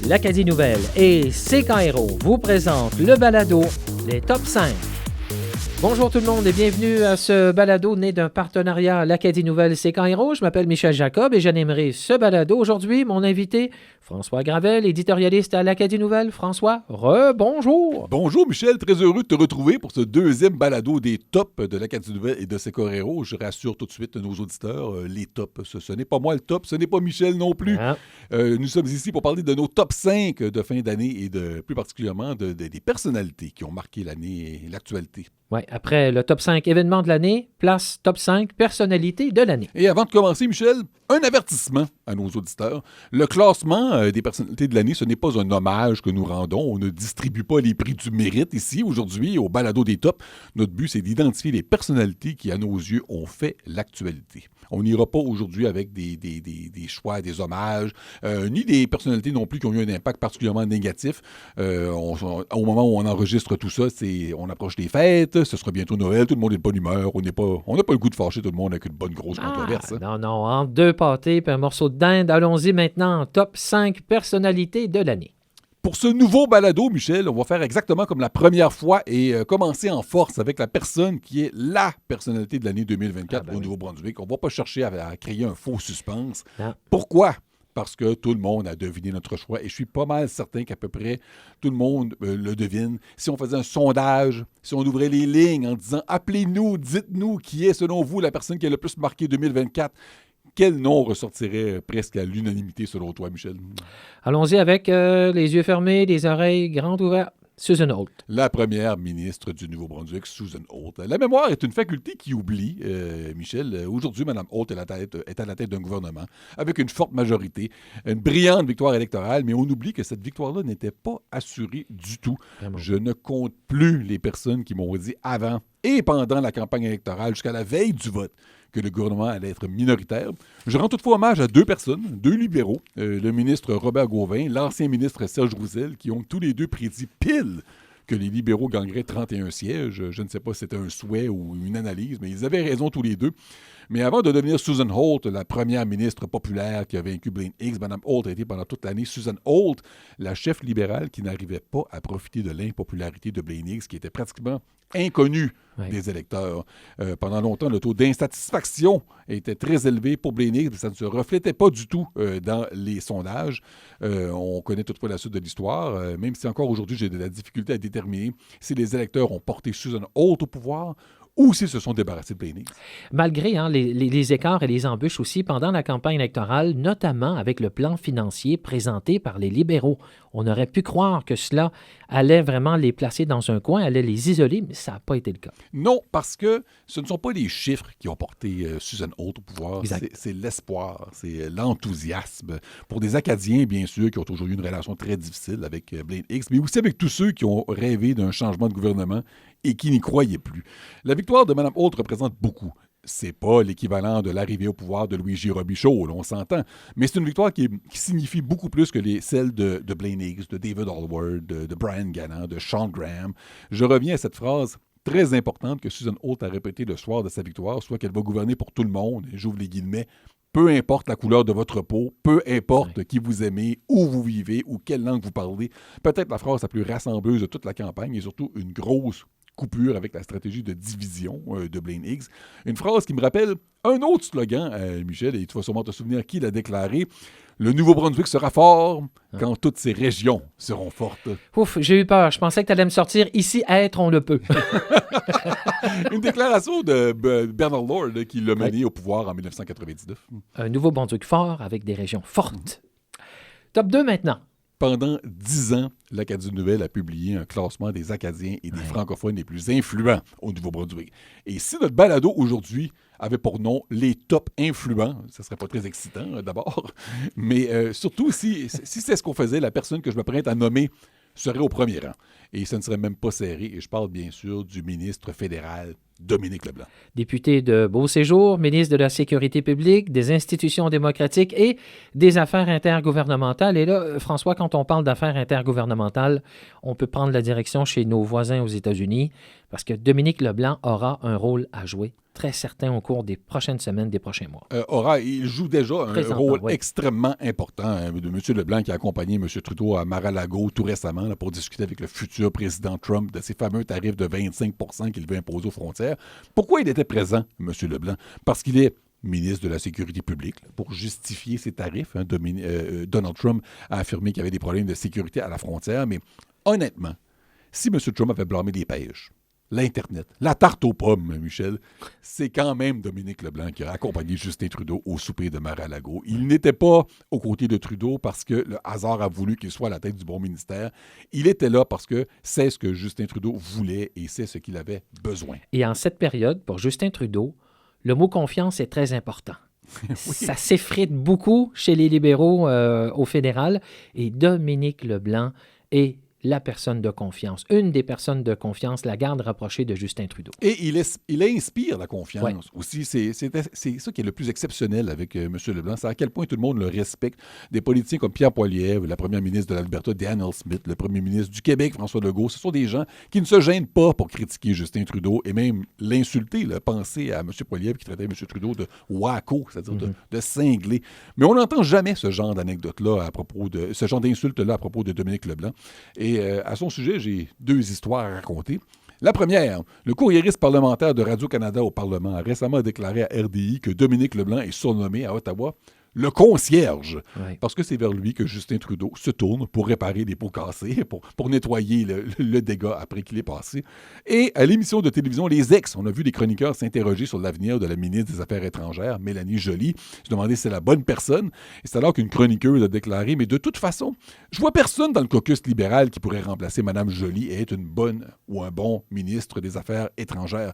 l'Acadie Nouvelle et CKRO vous présentent le balado Les Top 5. Bonjour tout le monde et bienvenue à ce balado né d'un partenariat l'Acadie Nouvelle CKRO. Je m'appelle Michel Jacob et j'animerai ce balado. Aujourd'hui, mon invité, François Gravel, éditorialiste à l'Acadie Nouvelle. François, bonjour. Bonjour Michel, très heureux de te retrouver pour ce deuxième balado des tops de l'Acadie Nouvelle et de CKRO. Je rassure tout de suite nos auditeurs, les tops, ce n'est pas moi le top, ce n'est pas Michel non plus. Ah. Nous sommes ici pour parler de nos top 5 de fin d'année et plus particulièrement des personnalités qui ont marqué l'année et l'actualité. Oui, après le top 5 événements de l'année, place top 5 personnalités de l'année. Et avant de commencer, Michel, un avertissement à nos auditeurs. Le classement des personnalités de l'année, ce n'est pas un hommage que nous rendons. On ne distribue pas les prix du mérite ici, aujourd'hui, au balado des tops. Notre but, c'est d'identifier les personnalités qui, à nos yeux, ont fait l'actualité. On n'ira pas aujourd'hui avec des choix, des hommages, ni des personnalités non plus qui ont eu un impact particulièrement négatif. Au moment où on enregistre tout ça, on approche des fêtes, ce sera bientôt Noël, tout le monde est de bonne humeur, on n'a pas le goût de fâcher tout le monde avec une bonne grosse controverse. Non, entre deux pâtés et un morceau de dinde, allons-y maintenant en top 5 personnalités de l'année. Pour ce nouveau balado, Michel, on va faire exactement comme la première fois et commencer en force avec la personne qui est la personnalité de l'année 2024 au Nouveau-Brunswick. On ne va pas chercher à créer un faux suspense. Non. Pourquoi? Parce que tout le monde a deviné notre choix et je suis pas mal certain qu'à peu près tout le monde le devine. Si on faisait un sondage, si on ouvrait les lignes en disant « Appelez-nous, dites-nous qui est selon vous la personne qui a le plus marqué 2024 », quel nom ressortirait presque à l'unanimité selon toi, Michel? Allons-y avec les yeux fermés, les oreilles grandes ouvertes. Susan Holt. La première ministre du Nouveau-Brunswick, Susan Holt. La mémoire est une faculté qui oublie, Michel. Aujourd'hui, Mme Holt est à la tête d'un gouvernement avec une forte majorité, une brillante victoire électorale, mais on oublie que cette victoire-là n'était pas assurée du tout. Vraiment. Je ne compte plus les personnes qui m'ont dit avant et pendant la campagne électorale, jusqu'à la veille du vote, que le gouvernement allait être minoritaire. Je rends toutefois hommage à deux personnes, deux libéraux, le ministre Robert Gauvin, l'ancien ministre Serge Roussel, qui ont tous les deux prédit pile que les libéraux gagneraient 31 sièges. Je ne sais pas si c'était un souhait ou une analyse, mais ils avaient raison tous les deux. Mais avant de devenir Susan Holt, la première ministre populaire qui a vaincu Blaine Higgs, Mme Holt a été pendant toute l'année Susan Holt, la chef libérale qui n'arrivait pas à profiter de l'impopularité de Blaine Higgs, qui était pratiquement inconnu des électeurs. Pendant longtemps, le taux d'insatisfaction était très élevé pour Blaine Higgs, mais ça ne se reflétait pas du tout dans les sondages. On connaît toutefois la suite de l'histoire, même si encore aujourd'hui, j'ai de la difficulté à déterminer si les électeurs ont porté Susan Holt au pouvoir ou s'ils se sont débarrassés de Blaine Higgs. Malgré les écarts et les embûches aussi pendant la campagne électorale, notamment avec le plan financier présenté par les libéraux. On aurait pu croire que cela allait vraiment les placer dans un coin, allait les isoler, mais ça n'a pas été le cas. Non, parce que ce ne sont pas les chiffres qui ont porté Susan Holt au pouvoir, c'est l'espoir, c'est l'enthousiasme. Pour des Acadiens, bien sûr, qui ont toujours eu une relation très difficile avec Blaine Higgs, mais aussi avec tous ceux qui ont rêvé d'un changement de gouvernement et qui n'y croyaient plus. La victoire de Mme Holt représente beaucoup. C'est pas l'équivalent de l'arrivée au pouvoir de Louis-J. Robichaud, là, on s'entend. Mais c'est une victoire qui signifie beaucoup plus que celles de Blaine Higgs, de David Alward, de Brian Gannon, de Sean Graham. Je reviens à cette phrase très importante que Susan Holt a répétée le soir de sa victoire, soit qu'elle va gouverner pour tout le monde, et j'ouvre les guillemets, peu importe la couleur de votre peau, peu importe qui vous aimez, où vous vivez ou quelle langue vous parlez. Peut-être la phrase la plus rassembleuse de toute la campagne et surtout une grosse coupure avec la stratégie de division de Blaine Higgs. Une phrase qui me rappelle un autre slogan, Michel, et tu vas sûrement te souvenir qui l'a déclaré. Le Nouveau-Brunswick sera fort quand toutes ces régions seront fortes. Ouf, j'ai eu peur. Je pensais que tu allais me sortir « Ici, être, on le peut ». Une déclaration de Bernard Lord qui l'a mené au pouvoir en 1999. Un Nouveau-Brunswick fort avec des régions fortes. Top 2 maintenant. Pendant 10 ans, l'Acadie Nouvelle a publié un classement des Acadiens et des francophones les plus influents au Nouveau-Brunswick. Et si notre balado aujourd'hui avait pour nom les top influents, ça serait pas très excitant d'abord, mais surtout si c'est ce qu'on faisait, la personne que je me prête à nommer serait au premier rang. Et ça ne serait même pas serré. Et je parle bien sûr du ministre fédéral Dominique Leblanc. Député de Beauséjour, ministre de la Sécurité publique, des institutions démocratiques et des affaires intergouvernementales. Et là, François, quand on parle d'affaires intergouvernementales, on peut prendre la direction chez nos voisins aux États-Unis parce que Dominique Leblanc aura un rôle à jouer très certain au cours des prochaines semaines, des prochains mois. Il joue déjà un rôle extrêmement important de M. Leblanc qui a accompagné M. Trudeau à Mar-a-Lago tout récemment là, pour discuter avec le futur président Trump de ces fameux tarifs de 25 % qu'il veut imposer aux frontières. Pourquoi il était présent, M. Leblanc? Parce qu'il est ministre de la Sécurité publique, là, pour justifier ces tarifs. Donald Trump a affirmé qu'il y avait des problèmes de sécurité à la frontière, mais honnêtement, si M. Trump avait blâmé les pêches, l'Internet, la tarte aux pommes, Michel, c'est quand même Dominique Leblanc qui a accompagné Justin Trudeau au souper de Mar-a-Lago. Il n'était pas aux côtés de Trudeau parce que le hasard a voulu qu'il soit à la tête du bon ministère. Il était là parce que c'est ce que Justin Trudeau voulait et c'est ce qu'il avait besoin. Et en cette période, pour Justin Trudeau, le mot confiance est très important. Oui. Ça s'effrite beaucoup chez les libéraux au fédéral et Dominique Leblanc est la personne de confiance, une des personnes de confiance, la garde rapprochée de Justin Trudeau. Et il inspire la confiance aussi. C'est ça qui est le plus exceptionnel avec M. Leblanc. C'est à quel point tout le monde le respecte. Des politiciens comme Pierre Poilievre, la première ministre de l'Alberta, Danielle Smith, le premier ministre du Québec, François Legault, ce sont des gens qui ne se gênent pas pour critiquer Justin Trudeau et même l'insulter. Penser à M. Poilievre qui traitait M. Trudeau de wacko, c'est-à-dire de cinglé. Mais on n'entend jamais ce genre d'anecdote-là à propos de... ce genre d'insulte-là à propos de Dominique Leblanc. Et à son sujet, j'ai 2 histoires à raconter. La première, le courriériste parlementaire de Radio-Canada au Parlement a récemment déclaré à RDI que Dominique Leblanc est surnommé à Ottawa le concierge, parce que c'est vers lui que Justin Trudeau se tourne pour réparer des pots cassés, pour nettoyer le dégât après qu'il est passé. Et à l'émission de télévision Les Ex, on a vu des chroniqueurs s'interroger sur l'avenir de la ministre des Affaires étrangères, Mélanie Joly. Se demander si c'est la bonne personne. Et c'est alors qu'une chroniqueuse a déclaré « Mais de toute façon, je vois personne dans le caucus libéral qui pourrait remplacer Mme Joly et être une bonne ou un bon ministre des Affaires étrangères.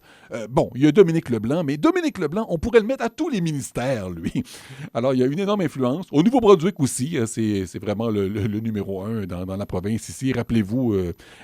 Bon, il y a Dominique Leblanc, mais Dominique Leblanc, on pourrait le mettre à tous les ministères, lui. » Alors, il y a une énorme influence. Au Nouveau-Brunswick aussi, c'est vraiment le numéro 1 dans la province ici. Rappelez-vous,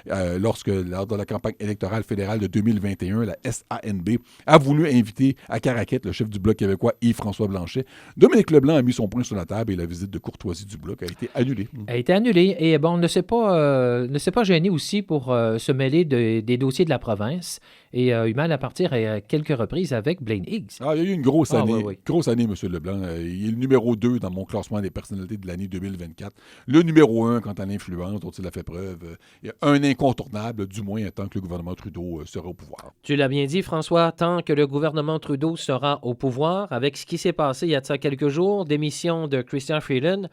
lors de la campagne électorale fédérale de 2021, la SANB a voulu inviter à Caraquette le chef du Bloc québécois Yves-François Blanchet. Dominique Leblanc a mis son poing sur la table et la visite de courtoisie du Bloc a été annulée. A été annulée. Et bon, ne s'est pas gêné aussi pour se mêler des dossiers de la province. Et il a eu mal à partir à quelques reprises avec Blaine Higgs. Il y a eu une grosse année. Grosse année, M. Leblanc. Il est le numéro 2 dans mon classement des personnalités de l'année 2024. Le numéro 1 quant à l'influence dont il a fait preuve. Il y a un incontournable, du moins tant que le gouvernement Trudeau sera au pouvoir. Tu l'as bien dit, François, tant que le gouvernement Trudeau sera au pouvoir, avec ce qui s'est passé il y a de ça quelques jours, démission de Chrystia Freeland,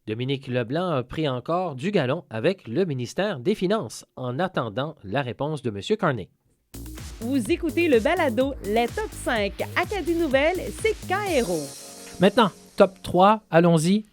Dominique Leblanc a pris encore du galon avec le ministère des Finances en attendant la réponse de M. Carney. Vous écoutez le balado Les Top 5 Acadie Nouvelle, c'est KRO. Maintenant, top 3, allons-y.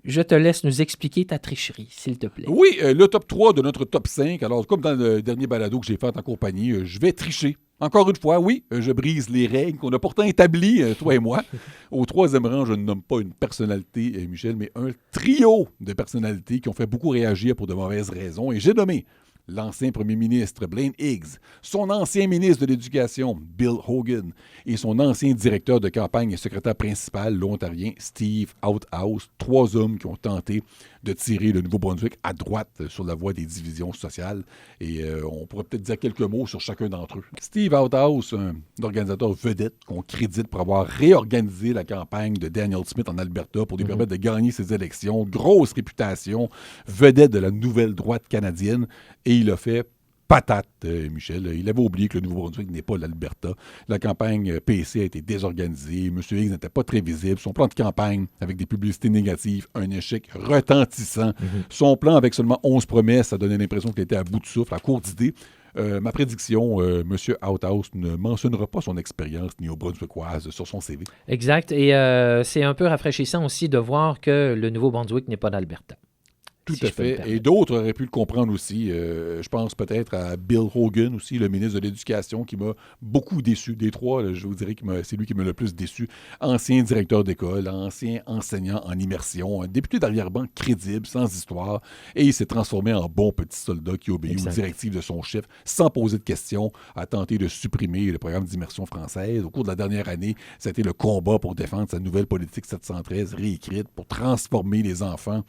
Je te laisse nous expliquer ta tricherie, s'il te plaît. Oui, le top 3 de notre top 5. Alors, comme dans le dernier balado que j'ai fait en compagnie, je vais tricher. Encore une fois, oui, je brise les règles qu'on a pourtant établies, toi et moi. Au 3e rang, je ne nomme pas une personnalité, Michel, mais un trio de personnalités qui ont fait beaucoup réagir pour de mauvaises raisons. Et j'ai nommé l'ancien premier ministre Blaine Higgs, son ancien ministre de l'Éducation Bill Hogan et son ancien directeur de campagne et secrétaire principal, l'Ontarien Steve Outhouse, 3 hommes qui ont tenté de tirer le Nouveau-Brunswick à droite sur la voie des divisions sociales. Et on pourrait peut-être dire quelques mots sur chacun d'entre eux. Steve Outhouse, un organisateur vedette qu'on crédite pour avoir réorganisé la campagne de Danielle Smith en Alberta pour lui permettre de gagner ses élections. Grosse réputation, vedette de la nouvelle droite canadienne. Et il a fait patate, Michel. Il avait oublié que le Nouveau-Brunswick n'est pas l'Alberta. La campagne PC a été désorganisée. M. Higgs n'était pas très visible. Son plan de campagne, avec des publicités négatives, un échec retentissant. Son plan, avec seulement 11 promesses, a donné l'impression qu'il était à bout de souffle, à court d'idées. Ma prédiction, M. Outhouse ne mentionnera pas son expérience ni au Brunswickoise sur son CV. Exact. Et c'est un peu rafraîchissant aussi de voir que le Nouveau-Brunswick n'est pas d'Alberta. Tout à fait. Et d'autres auraient pu le comprendre aussi. Je pense peut-être à Bill Hogan aussi, le ministre de l'Éducation, qui m'a beaucoup déçu. Des 3, je vous dirais que c'est lui qui m'a le plus déçu. Ancien directeur d'école, ancien enseignant en immersion, un député d'arrière-ban crédible, sans histoire. Et il s'est transformé en bon petit soldat qui obéit aux directives de son chef, sans poser de questions, a tenté de supprimer le programme d'immersion française. Au cours de la dernière année, ça a été le combat pour défendre sa nouvelle politique 713 réécrite, pour transformer les enfants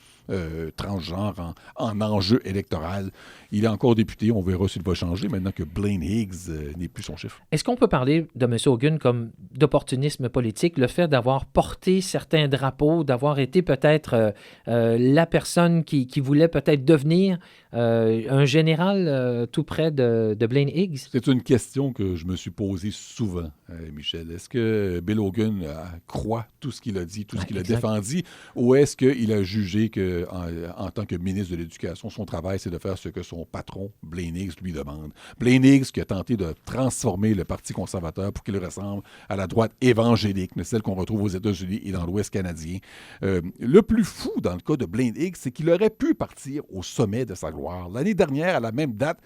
transgenres genre en enjeu électoral. Il est encore député, on verra s'il va changer maintenant que Blaine Higgs n'est plus son chef. Est-ce qu'on peut parler de M. Hogan comme d'opportunisme politique, le fait d'avoir porté certains drapeaux, d'avoir été peut-être la personne qui voulait peut-être devenir un général tout près de Blaine Higgs? C'est une question que je me suis posée souvent, Michel. Est-ce que Bill Hogan croit tout ce qu'il a dit, tout ce qu'il a défendu, ou est-ce qu'il a jugé qu'en tant que ministre de l'Éducation, son travail, c'est de faire ce que son patron, Blaine Higgs, lui demande? Blaine Higgs qui a tenté de transformer le Parti conservateur pour qu'il ressemble à la droite évangélique, celle qu'on retrouve aux États-Unis et dans l'Ouest canadien. Le plus fou dans le cas de Blaine Higgs, c'est qu'il aurait pu partir au sommet de sa gloire. L'année dernière, à la même date,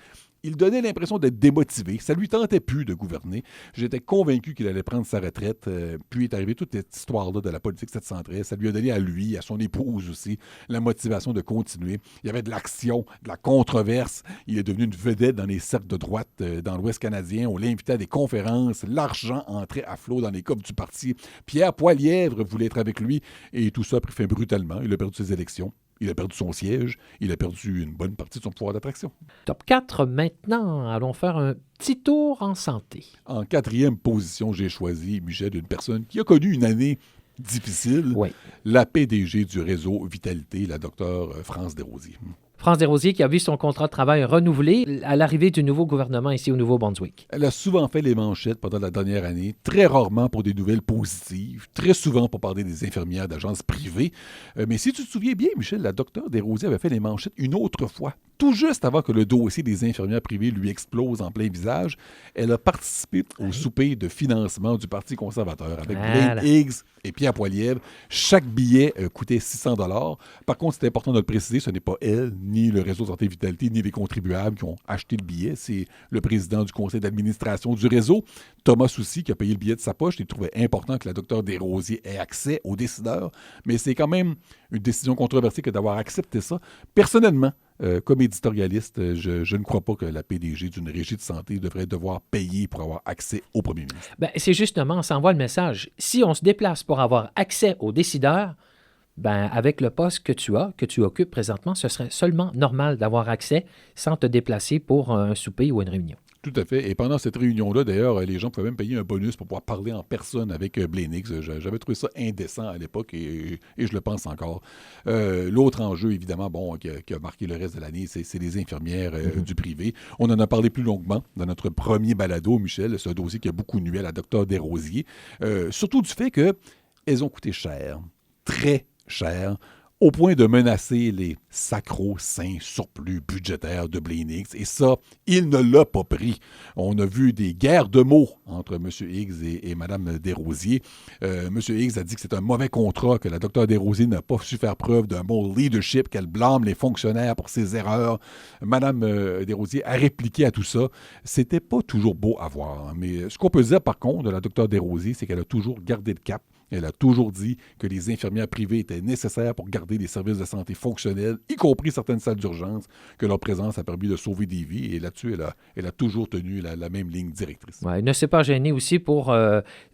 il donnait l'impression d'être démotivé. Ça lui tentait plus de gouverner. J'étais convaincu qu'il allait prendre sa retraite. Puis est arrivée toute cette histoire-là de la politique 713. Ça lui a donné à lui, à son épouse aussi, la motivation de continuer. Il y avait de l'action, de la controverse. Il est devenu une vedette dans les cercles de droite dans l'Ouest canadien. On l'invitait à des conférences. L'argent entrait à flot dans les coffres du parti. Pierre Poilièvre voulait être avec lui. Et tout ça a pris fin brutalement. Il a perdu ses élections. Il a perdu son siège, il a perdu une bonne partie de son pouvoir d'attraction. Top 4 maintenant, allons faire un petit tour en santé. En 4e position, j'ai choisi, Michel, une personne qui a connu une année difficile, la PDG du réseau Vitalité, la docteure France Desrosiers. France Desrosiers qui a vu son contrat de travail renouvelé à l'arrivée du nouveau gouvernement ici au Nouveau-Brunswick. Elle a souvent fait les manchettes pendant la dernière année, très rarement pour des nouvelles positives, très souvent pour parler des infirmières d'agences privées. Mais si tu te souviens bien, Michel, la docteure Desrosiers avait fait les manchettes une autre fois. Tout juste avant que le dossier des infirmières privées lui explose en plein visage, elle a participé au souper de financement du Parti conservateur avec Blaine Higgs et Pierre Poilievre. Chaque billet coûtait 600 $. Par contre, c'est important de le préciser, ce n'est pas elle, ni le réseau Santé Vitalité, ni les contribuables qui ont acheté le billet. C'est le président du conseil d'administration du réseau, Thomas Soucy, qui a payé le billet de sa poche. Il trouvait important que la docteure Desrosiers ait accès aux décideurs, mais c'est quand même une décision controversée que d'avoir accepté ça. Personnellement, comme éditorialiste, je ne crois pas que la PDG d'une régie de santé devrait devoir payer pour avoir accès au premier ministre. Ben, c'est justement, on s'envoie le message. Si on se déplace pour avoir accès aux décideurs, ben, avec le poste que tu occupes présentement, ce serait seulement normal d'avoir accès sans te déplacer pour un souper ou une réunion. Tout à fait. Et pendant cette réunion-là, d'ailleurs, les gens pouvaient même payer un bonus pour pouvoir parler en personne avec Blaine Higgs. J'avais trouvé ça indécent à l'époque et je le pense encore. L'autre enjeu, évidemment, qui a marqué le reste de l'année, c'est les infirmières du privé. On en a parlé plus longuement dans notre premier balado, Michel. C'est un dossier qui a beaucoup nué à la docteure Desrosiers. Surtout du fait qu'elles ont coûté cher, très cher, au point de menacer les sacro-saints surplus budgétaires de Blaine Higgs. Et ça, il ne l'a pas pris. On a vu des guerres de mots entre M. Higgs et Mme Desrosiers. M. Higgs a dit que c'est un mauvais contrat, que la docteure Desrosiers n'a pas su faire preuve d'un bon leadership, qu'elle blâme les fonctionnaires pour ses erreurs. Mme Desrosiers a répliqué à tout ça. C'était pas toujours beau à voir. Mais ce qu'on peut dire, par contre, de la docteure Desrosiers, c'est qu'elle a toujours gardé le cap. Elle a toujours dit que les infirmières privées étaient nécessaires pour garder des services de santé fonctionnels, y compris certaines salles d'urgence, que leur présence a permis de sauver des vies. Et là-dessus, elle a toujours tenu la même ligne directrice. Ouais, elle ne s'est pas gênée aussi pour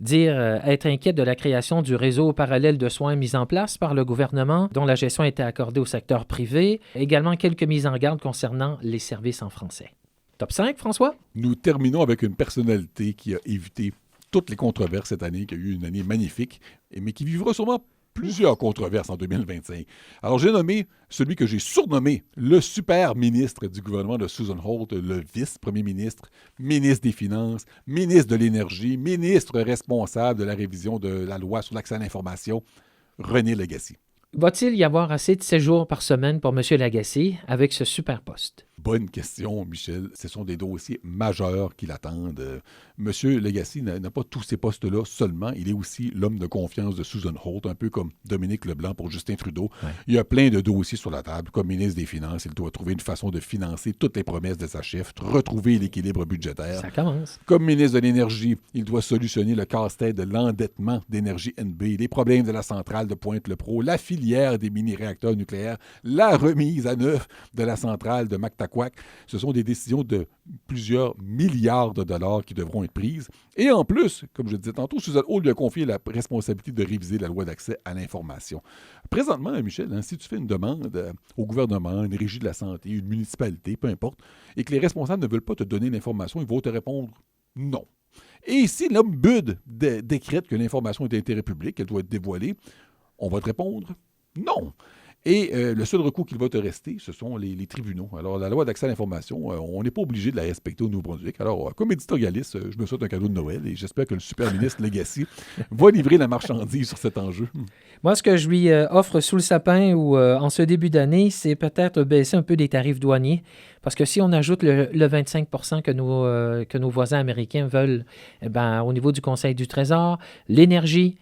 dire être inquiète de la création du réseau parallèle de soins mis en place par le gouvernement, dont la gestion était accordée au secteur privé. Également quelques mises en garde concernant les services en français. Top 5, François? Nous terminons avec une personnalité qui a évité toutes les controverses cette année, qui a eu une année magnifique, mais qui vivra sûrement plusieurs controverses en 2025. Alors, j'ai nommé celui que j'ai surnommé le super ministre du gouvernement de Susan Holt, le vice-premier ministre, ministre des Finances, ministre de l'Énergie, ministre responsable de la révision de la loi sur l'accès à l'information, René Lagacé. Va-t-il y avoir assez de séjours par semaine pour M. Lagacé avec ce super poste? Bonne question, Michel. Ce sont des dossiers majeurs qui l'attendent. Monsieur Lagacé n'a pas tous ces postes-là seulement. Il est aussi l'homme de confiance de Susan Holt, un peu comme Dominique Leblanc pour Justin Trudeau. Ouais. Il y a plein de dossiers sur la table. Comme ministre des Finances, il doit trouver une façon de financer toutes les promesses de sa chef, retrouver l'équilibre budgétaire. Ça commence. Comme ministre de l'Énergie, il doit solutionner le casse-tête de l'endettement d'Énergie NB, les problèmes de la centrale de Pointe-le-Pro, la filière des mini-réacteurs nucléaires, la remise à neuf de la centrale de Mactaquac couac. Ce sont des décisions de plusieurs milliards de dollars qui devront être prises. Et en plus, comme je le disais tantôt, Susan Hall lui a confié la responsabilité de réviser la loi d'accès à l'information. Présentement, Michel, si tu fais une demande au gouvernement, une régie de la santé, une municipalité, peu importe, et que les responsables ne veulent pas te donner l'information, ils vont te répondre non. Et si l'Ombudsman décrète que l'information est d'intérêt public, qu'elle doit être dévoilée, on va te répondre non. Et le seul recours qu'il va te rester, ce sont les tribunaux. Alors, la loi d'accès à l'information, on n'est pas obligé de la respecter au Nouveau-Brunswick. Alors, comme éditorialiste, je me souhaite un cadeau de Noël et j'espère que le super ministre Legacy va livrer la marchandise sur cet enjeu. Moi, ce que je lui offre sous le sapin ou en ce début d'année, c'est peut-être baisser un peu les tarifs douaniers. Parce que si on ajoute le 25 % que nos voisins américains veulent, au niveau du Conseil du Trésor, l'énergie,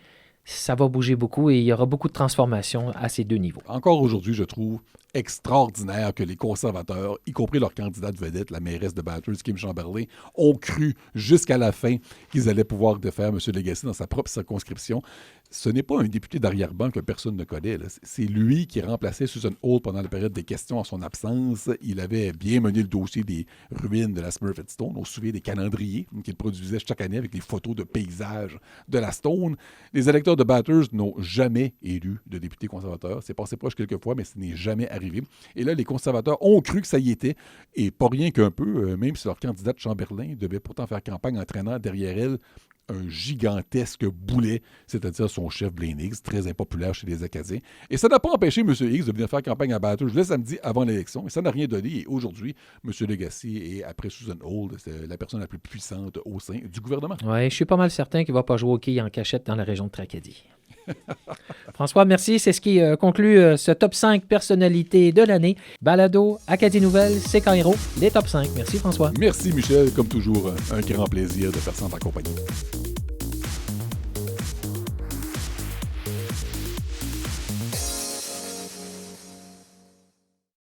ça va bouger beaucoup et il y aura beaucoup de transformations à ces deux niveaux. Encore aujourd'hui, je trouve extraordinaire que les conservateurs, y compris leur candidate vedette, la mairesse de Bathurst, Kim Chamberlain, ont cru jusqu'à la fin qu'ils allaient pouvoir défaire M. Legacy dans sa propre circonscription. Ce n'est pas un député d'arrière-ban que personne ne connaît. Là. C'est lui qui remplaçait Susan Hall pendant la période des questions en son absence. Il avait bien mené le dossier des ruines de la Smurfit Stone. On se souvient des calendriers qu'il produisait chaque année avec des photos de paysages de la Stone. Les électeurs de Bathurst n'ont jamais élu de député conservateur. C'est passé proche quelques fois, mais ce n'est jamais arrivé. Et là, les conservateurs ont cru que ça y était, et pas rien qu'un peu, même si leur candidate Chamberlain devait pourtant faire campagne en traînant derrière elle un gigantesque boulet, c'est-à-dire son chef Blaine Higgs, très impopulaire chez les Acadiens. Et ça n'a pas empêché M. Higgs de venir faire campagne à Bathurst le samedi avant l'élection. Et ça n'a rien donné. Et aujourd'hui, M. Legacy est, après Susan Hall, c'est la personne la plus puissante au sein du gouvernement. Oui, je suis pas mal certain qu'il ne va pas jouer au quilles en cachette dans la région de Tracadie. François, merci. C'est ce qui conclut ce top 5 personnalités de l'année. Balado, Acadie Nouvelle, CKRO, les top 5. Merci François. Merci Michel, comme toujours, un grand plaisir de faire ça en ta compagnie.